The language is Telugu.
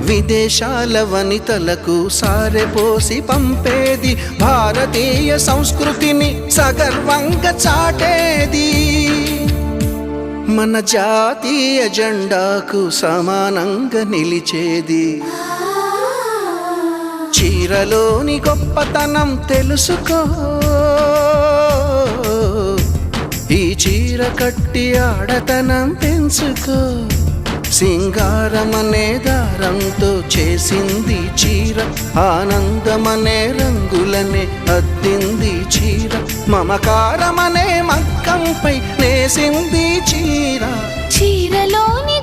విదేశాల వనితలకు సారెపోసి పంపేది, భారతీయ సంస్కృతిని సగర్వంగా చాటేది, మన జాతీయ జెండాకు సమానంగా నిలిచేది. చీరలోని గొప్పతనం తెలుసుకో, ఈ చీర కట్టి ఆడతనం పెంచుకో. సింగారమనే దారంతో చేసింది చీర, ఆనందమనే రంగులనే అద్దింది చీర, మమకారమనే మగ్గంపై నేసింది చీర. చీరలోని